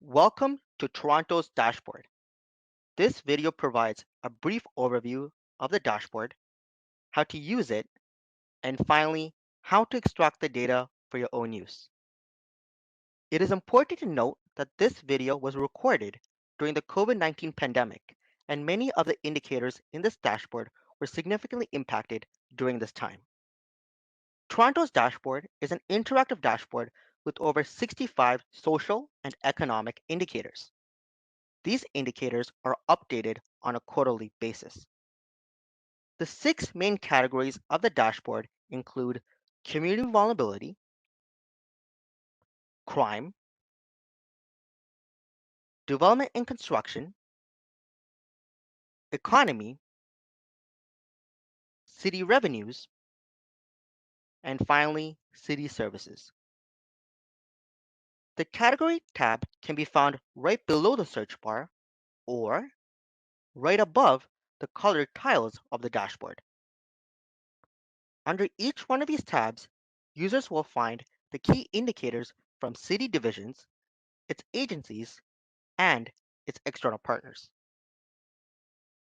Welcome to Toronto's dashboard. This video provides a brief overview of the dashboard, how to use it, and finally, how to extract the data for your own use. It is important to note that this video was recorded during the COVID-19 pandemic, and many of the indicators in this dashboard were significantly impacted during this time. Toronto's dashboard is an interactive dashboard with over 65 social and economic indicators. These indicators are updated on a quarterly basis. The six main categories of the dashboard include community vulnerability, crime, development and construction, economy, city revenues, and finally, city services. The category tab can be found right below the search bar or right above the colored tiles of the dashboard. Under each one of these tabs, users will find the key indicators from city divisions, its agencies, and its external partners.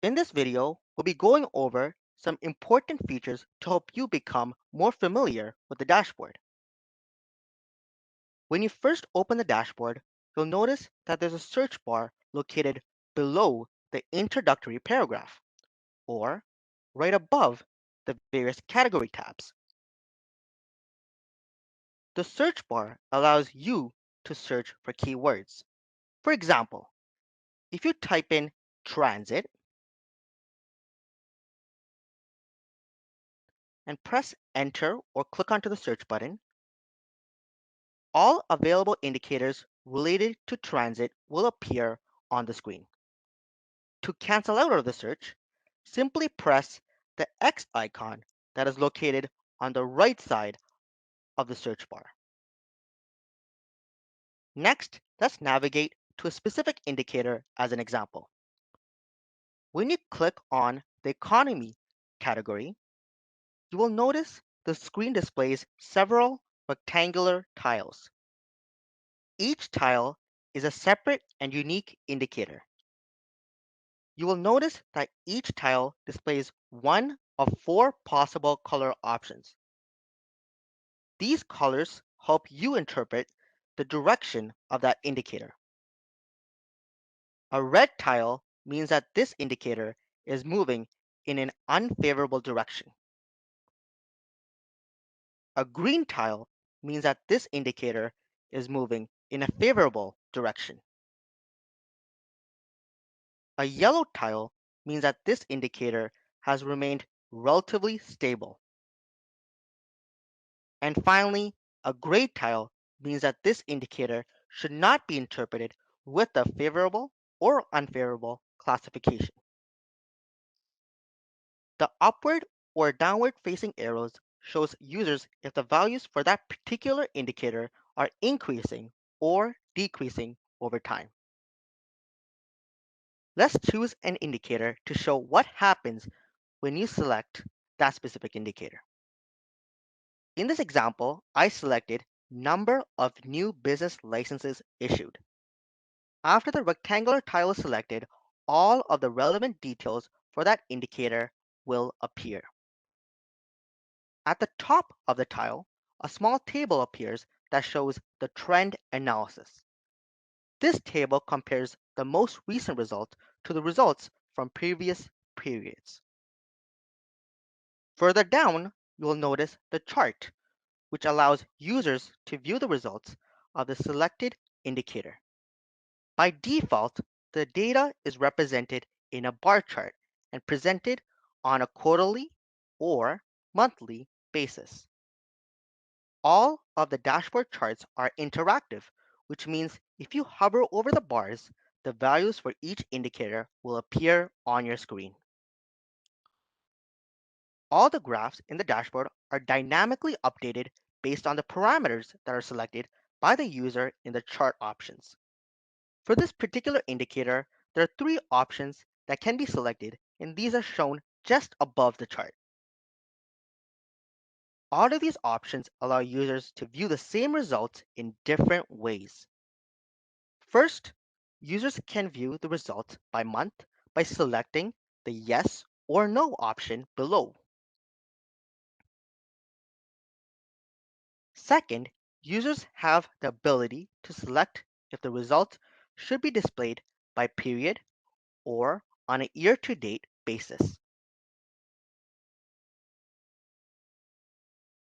In this video, we'll be going over some important features to help you become more familiar with the dashboard. When you first open the dashboard, you'll notice that there's a search bar located below the introductory paragraph, or right above the various category tabs. The search bar allows you to search for keywords. For example, if you type in transit and press enter or click onto the search button, all available indicators related to transit will appear on the screen. To cancel out of the search, simply press the X icon that is located on the right side of the search bar. Next, let's navigate to a specific indicator as an example. When you click on the economy category, you will notice the screen displays several rectangular tiles. Each tile is a separate and unique indicator. You will notice that each tile displays one of four possible color options. These colors help you interpret the direction of that indicator. A red tile means that this indicator is moving in an unfavorable direction. A green tile means that this indicator is moving in a favorable direction. A yellow tile means that this indicator has remained relatively stable. And finally, a gray tile means that this indicator should not be interpreted with a favorable or unfavorable classification. The upward or downward facing arrows shows users if the values for that particular indicator are increasing or decreasing over time. Let's choose an indicator to show what happens when you select that specific indicator. In this example, I selected number of new business licenses issued. After the rectangular tile is selected, all of the relevant details for that indicator will appear. At the top of the tile, a small table appears that shows the trend analysis. This table compares the most recent result to the results from previous periods. Further down, you will notice the chart, which allows users to view the results of the selected indicator. By default, the data is represented in a bar chart and presented on a quarterly or monthly basis. All of the dashboard charts are interactive, which means if you hover over the bars, the values for each indicator will appear on your screen. All the graphs in the dashboard are dynamically updated based on the parameters that are selected by the user in the chart options. For this particular indicator, there are three options that can be selected, and these are shown just above the chart. All of these options allow users to view the same results in different ways. First, users can view the results by month by selecting the Yes or No option below. Second, users have the ability to select if the results should be displayed by period or on a year-to-date basis.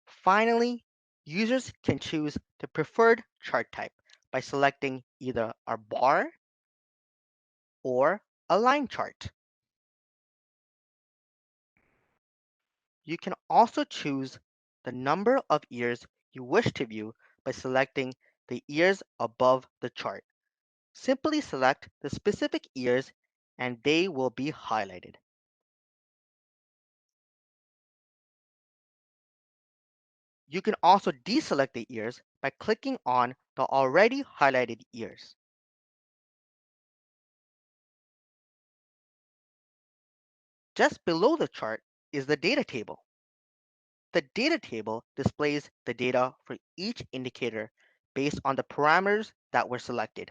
Finally, users can choose the preferred chart type by selecting either a bar or a line chart. You can also choose the number of years you wish to view by selecting the years above the chart. Simply select the specific years and they will be highlighted. You can also deselect the years by clicking on the already highlighted years. Just below the chart is the data table. The data table displays the data for each indicator based on the parameters that were selected.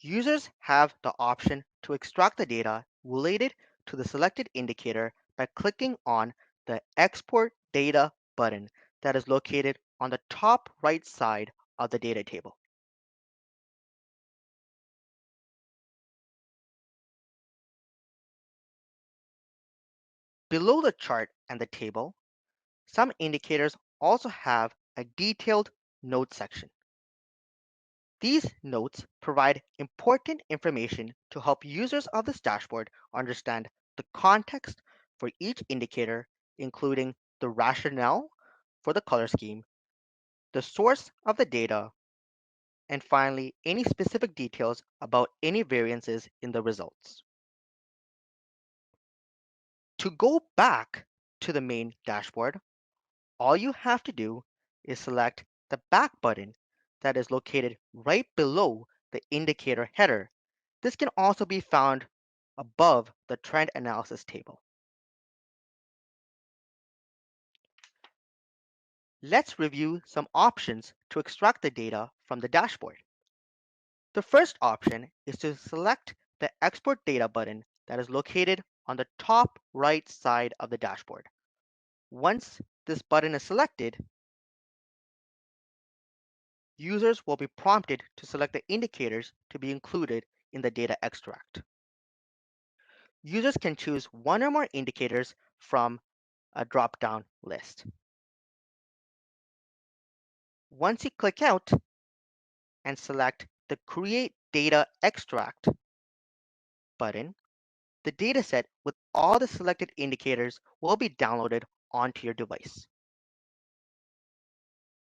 Users have the option to extract the data related to the selected indicator by clicking on the Export Data button that is located on the top right side of the data table. Below the chart and the table, some indicators also have a detailed notes section. These notes provide important information to help users of this dashboard understand the context for each indicator, including the rationale for the color scheme, the source of the data, and finally, any specific details about any variances in the results. To go back to the main dashboard, all you have to do is select the back button that is located right below the indicator header. This can also be found above the trend analysis table. Let's review some options to extract the data from the dashboard. The first option is to select the Export Data button that is located on the top right side of the dashboard. Once this button is selected, users will be prompted to select the indicators to be included in the data extract. Users can choose one or more indicators from a drop-down list. Once you click out and select the Create Data Extract button, the dataset with all the selected indicators will be downloaded onto your device.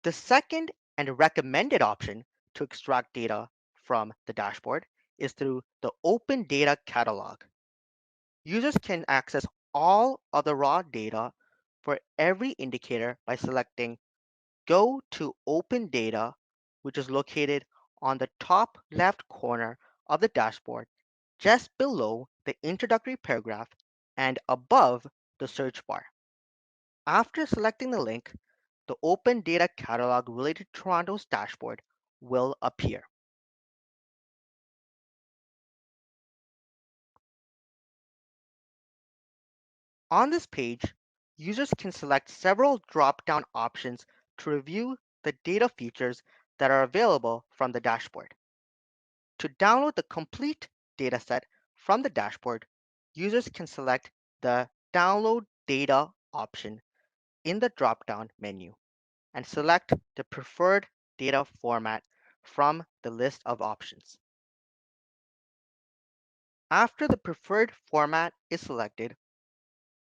The second and recommended option to extract data from the dashboard is through the Open Data Catalog. Users can access all of the raw data for every indicator by selecting Go to Open Data, which is located on the top left corner of the dashboard, just below the introductory paragraph and above the search bar. After selecting the link, the Open Data Catalog related to Toronto's dashboard will appear. On this page, users can select several drop-down options to review the data features that are available from the dashboard. To download the complete dataset from the dashboard, users can select the Download Data option in the drop-down menu and select the preferred data format from the list of options. After the preferred format is selected,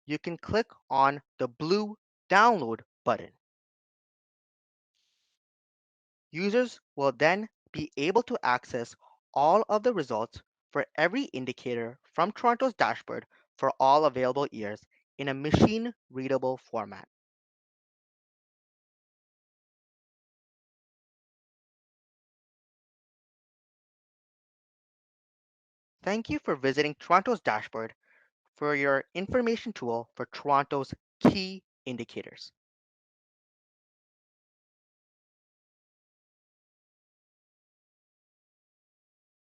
you can click on the blue Download button. Users will then be able to access all of the results for every indicator from Toronto's dashboard for all available years in a machine-readable format. Thank you for visiting Toronto's dashboard for your information tool for Toronto's key indicators.